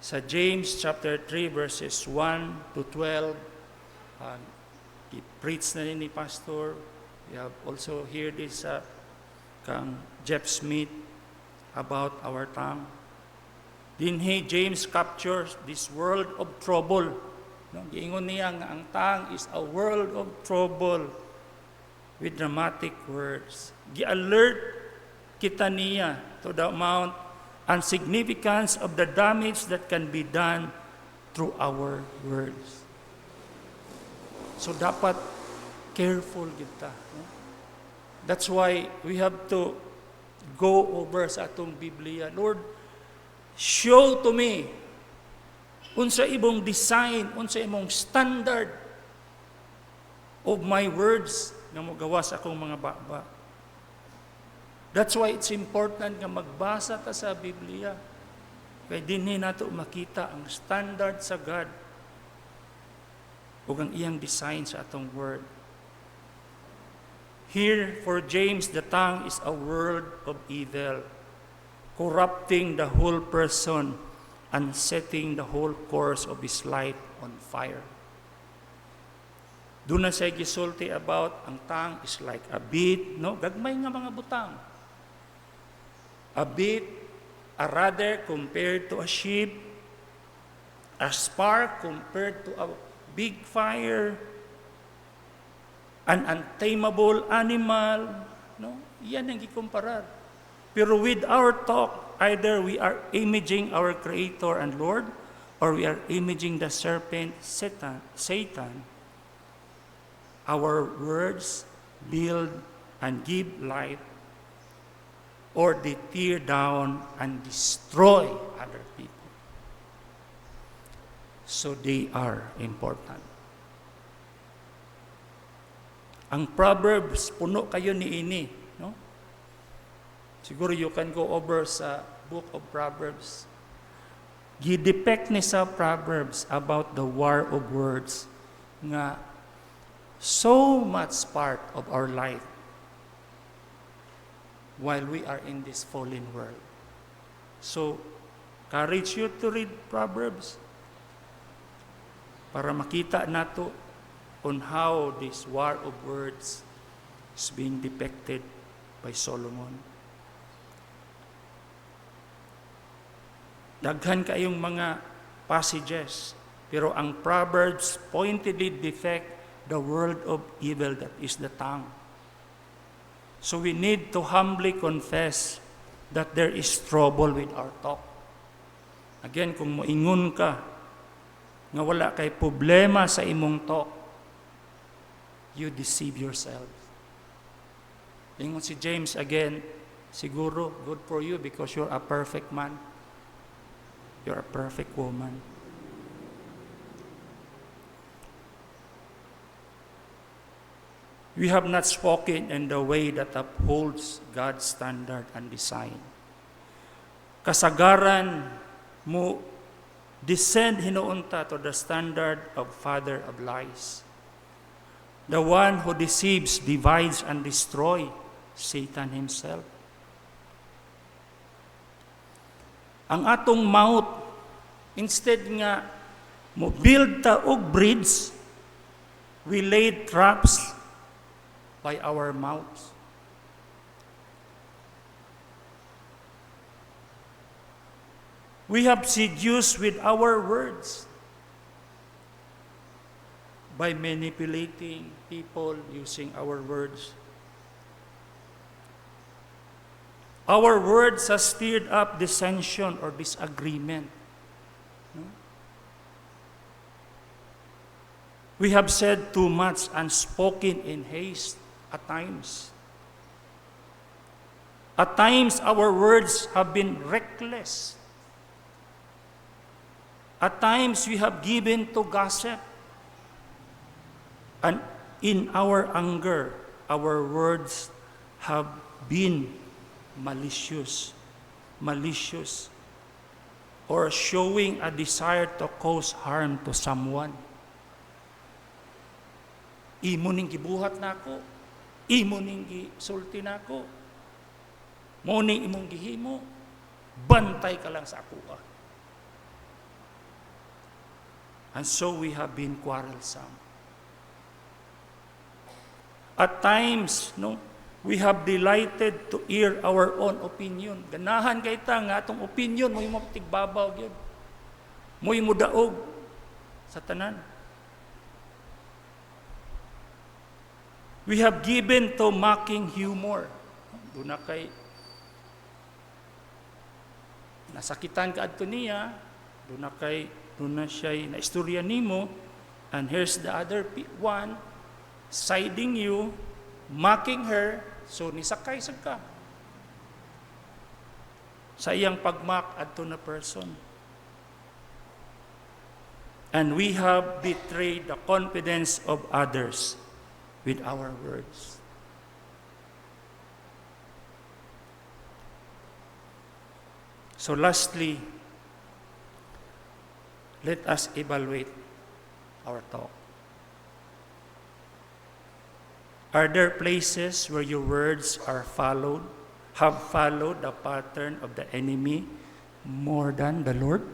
Sa James chapter 3 verses 1 to 12, i-preach na ni pastor. We have also heard this kang Jeff Smith about our tongue. Dinhi James captures this world of trouble. No, giingon niya nga ang tongue is a world of trouble with dramatic words. Gi-alert kita niya to the amount and significance of the damage that can be done through our words. So dapat careful kita. No? That's why we have to go over sa atong Biblia. Lord, show to me unsa imong design, unsa imong standard of my words nga mogawa sa akong mga baba. That's why it's important nga magbasa ta sa Biblia. Kaya dinhi nato makita ang standard sa God ug ang iyang design sa atong word. Here, for James, the tongue is a word of evil, corrupting the whole person and setting the whole course of his life on fire. Doon na siya gisulti about ang tongue is like a bit, no? Gagmay nga mga butang. A bit, a rudder compared to a ship, a spark compared to a big fire, an untamable animal, no? Yan ang gikumparar. Pero with our talk, either we are imaging our Creator and Lord, or we are imaging the serpent, Satan. Our words build and give life, or they tear down and destroy other people. So they are important. Ang Proverbs, puno kayo ni ini. No? Siguro you can go over sa book of Proverbs. Gidepict ni sa Proverbs about the war of words nga so much part of our life while we are in this fallen world. So, encourage you to read Proverbs para makita nato on how this war of words is being depicted by Solomon. Daghan kayong mga passages, pero ang Proverbs pointedly depict the world of evil that is the tongue. So we need to humbly confess that there is trouble with our talk. Again, kung moingon ka, nga wala kay problema sa imong talk, you deceive yourself. Ingon si James again, siguro good for you because you're a perfect man. You're a perfect woman. We have not spoken in the way that upholds God's standard and design. Kasagaran mo descend hinuunta to the standard of father of lies. The one who deceives, divides, and destroys, Satan himself. Ang atong mouth, instead nga mo build ta og bridge, we laid traps by our mouths. We have seduced with our words by manipulating people using our words. Our words have stirred up dissension or disagreement. We have said too much and spoken in haste at times. At times, our words have been reckless. At times, we have given to gossip. And in our anger, our words have been malicious, or showing a desire to cause harm to someone. Imo ning gibuhat nako, imo ning gisulti nako, mo ning imong gihimo, bantay ka lang sa ako. And so we have been quarrelsome. At times, we have delighted to hear our own opinion. Ganahan kay ta nga atong opinion mo yung matigbabaw gyud. Mo yung mudaog sa tanan. We have given to mocking humor. Doon na kay nasakitan ka adto niya, doon na siya na istorya nimo, and here's the other one siding you, mocking her, so nisakay sad ka sa iyang pagmak adto na person. And we have betrayed the confidence of others with our words. So lastly, let us evaluate our talk. Are there places where your words have followed the pattern of the enemy more than the Lord?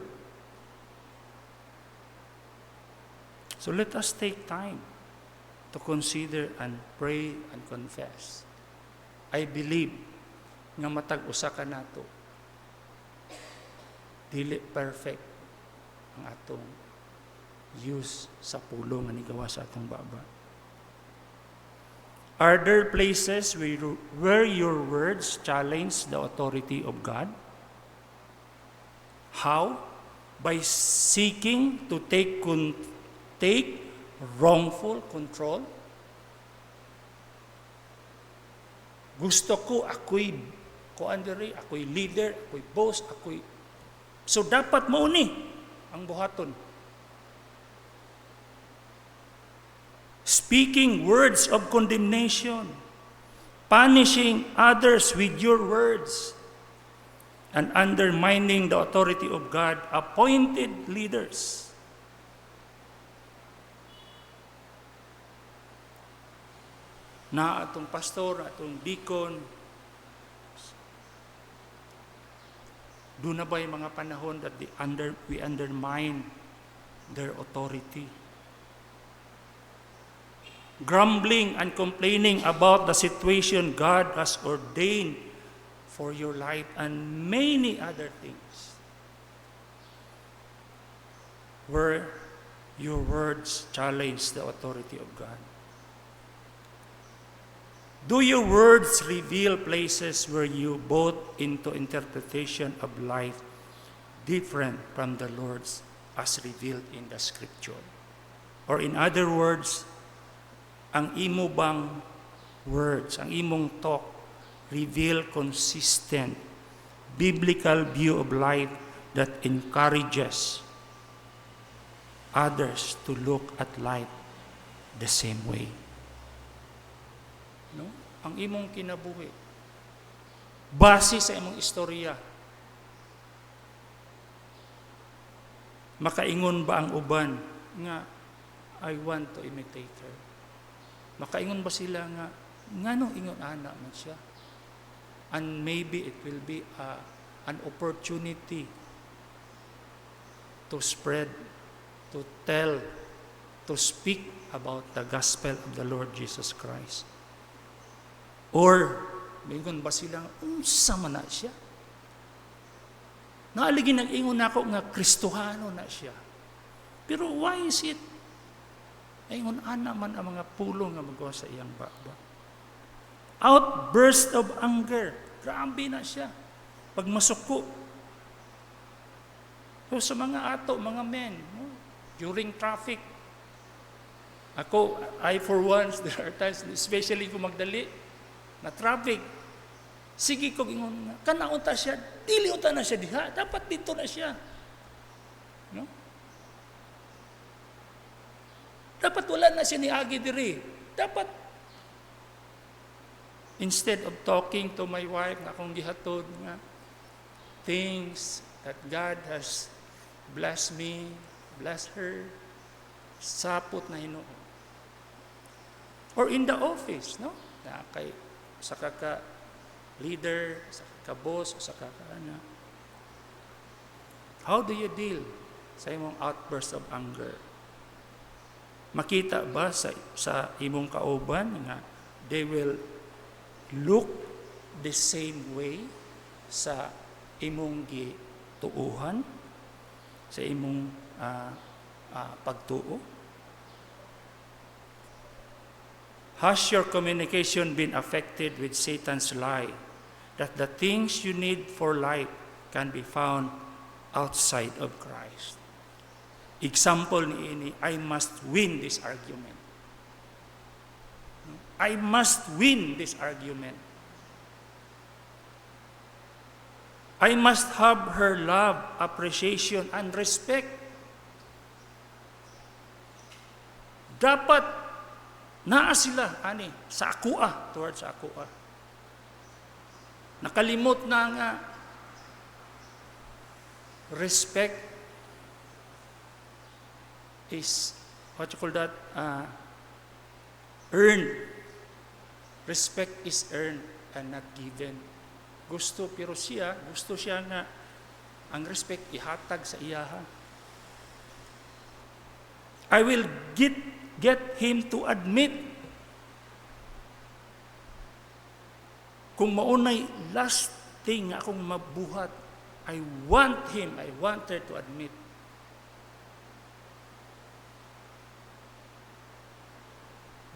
So let us take time to consider and pray and confess. I believe nga matag usa ka nato, dili perfect ang atong use sa pulong nga nigawa sa atong baba. Are there places where your words challenge the authority of God? How? By seeking to take wrongful control? Gusto ko, ako'y leader, ako'y boss, So dapat mauni ang buhaton. Speaking words of condemnation, punishing others with your words, and undermining the authority of God, appointed leaders. Na atong pastor, atong deacon, doon na ba yung mga panahon that we undermine their authority? Grumbling and complaining about the situation God has ordained for your life and many other things. Where your words challenge the authority of God. Do your words reveal places where you bought into interpretation of life different from the Lord's as revealed in the Scripture? Or in other words, ang imo bang words, ang imong talk, reveal consistent biblical view of life that encourages others to look at life the same way? No? Ang imong kinabuhi, base sa imong istorya, makaingon ba ang uban nga, I want to imitate her? Makaingon ba sila nga, ngano ingon ana man siya? And maybe it will be an opportunity to spread, to tell, to speak about the gospel of the Lord Jesus Christ. Or, ingon ba sila, unsa man na siya? Naaligi nag-ingon ako nga Kristohano na siya. Pero why is it? Ingon ana man ang mga pulong nga magawa sa iyang baba. Outburst of anger. Grabe na siya. Pag masuko. So sa mga ato, mga men, no? During traffic, I for once, there are times, especially kung magdali, na traffic, sige ko ingon nga, kanaunta siya, dili unta na siya diha, dapat dito na siya. No? Dapat wala na siya ni Agi diri. Dapat, instead of talking to my wife na akong gihatod nga, things that God has blessed me, blessed her, sapot na Ginoo. Or in the office, no? Na kay sa kaka leader, sa kaka boss, o sa kaka ana. How do you deal sa imong outburst of anger? Makita ba sa imong kauban nga they will look the same way sa imong gituuhan, sa imong pagtuo? Has your communication been affected with Satan's lie that the things you need for life can be found outside of Christ? Example ni I must win this argument. I must win this argument. I must have her love, appreciation, and respect. Dapat naa sila, sa akua, towards sa akua. Nakalimot na nga, respect is, what you call that, earned Respect is earned and not given. Gusto siya nga ang respect ihatag sa iyaha. I will get him to admit kung maunay last thing akong mabuhat, I want her to admit.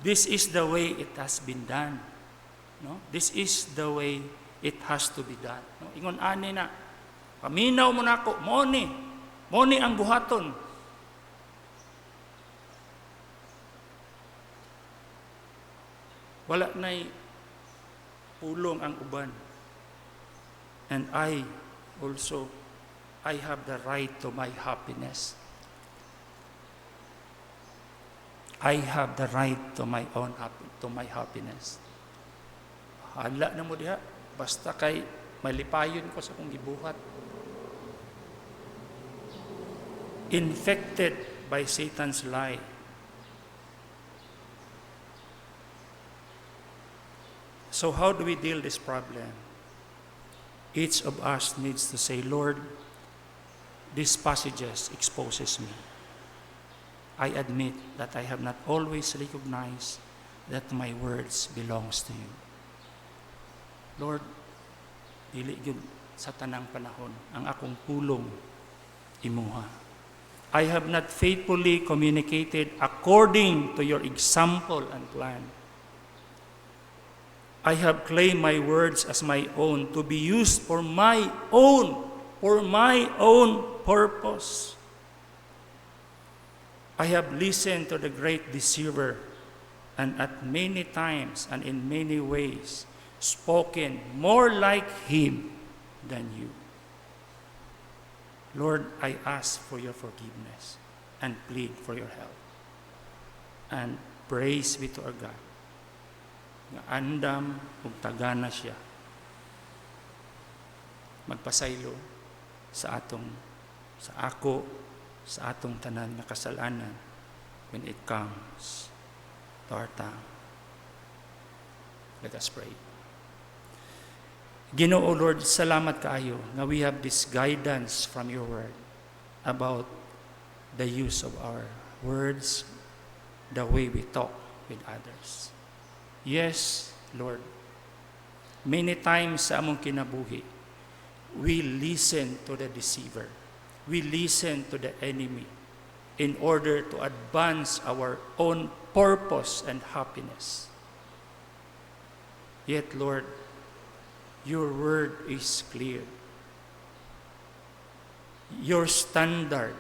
This is the way it has been done. No? This is the way it has to be done. No? Ingon ani na, paminaw mo na ako, mo ni ang buhaton. Wala na'y pulong ang uban. And I have the right to my happiness. I have the right to my happiness. Hala na mo diha, basta kay malipayon ko sa kong gibuhat. Infected by Satan's lie. So how do we deal this problem? Each of us needs to say, Lord, these passages exposes me. I admit that I have not always recognized that my words belongs to you. Lord, dili gyud sa tanang panahon ang akong pulong imuha. I have not faithfully communicated according to your example and plan. I have claimed my words as my own to be used for my own purpose. I have listened to the great deceiver and at many times and in many ways spoken more like him than you. Lord, I ask for your forgiveness and plead for your help. And praise be to our God. Nga andam ug tagana siya magpasaylo sa atong tanan nga kasalanan when it comes to our tongue. Let us pray. Ginoo Lord, salamat kaayo nga we have this guidance from your word about the use of our words, the way we talk with others. Yes, Lord, many times sa among kinabuhi, we listen to the deceiver. We listen to the enemy in order to advance our own purpose and happiness. Yet, Lord, your word is clear. Your standard,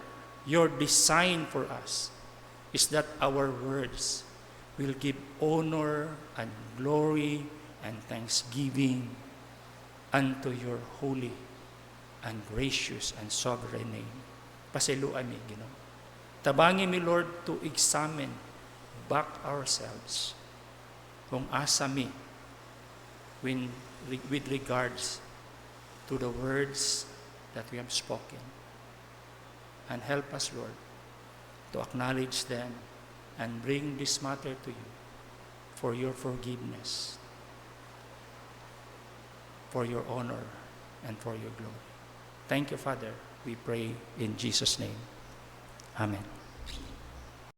your design for us is that our words will give honor and glory and thanksgiving unto your holy and gracious and sovereign name. Pasiluan mi, Ginoo. Tabangin mi, Lord, to examine back ourselves kung asa mi with regards to the words that we have spoken. And help us, Lord, to acknowledge them and bring this matter to you for your forgiveness, for your honor, and for your glory. Thank you, Father. We pray in Jesus' name. Amen.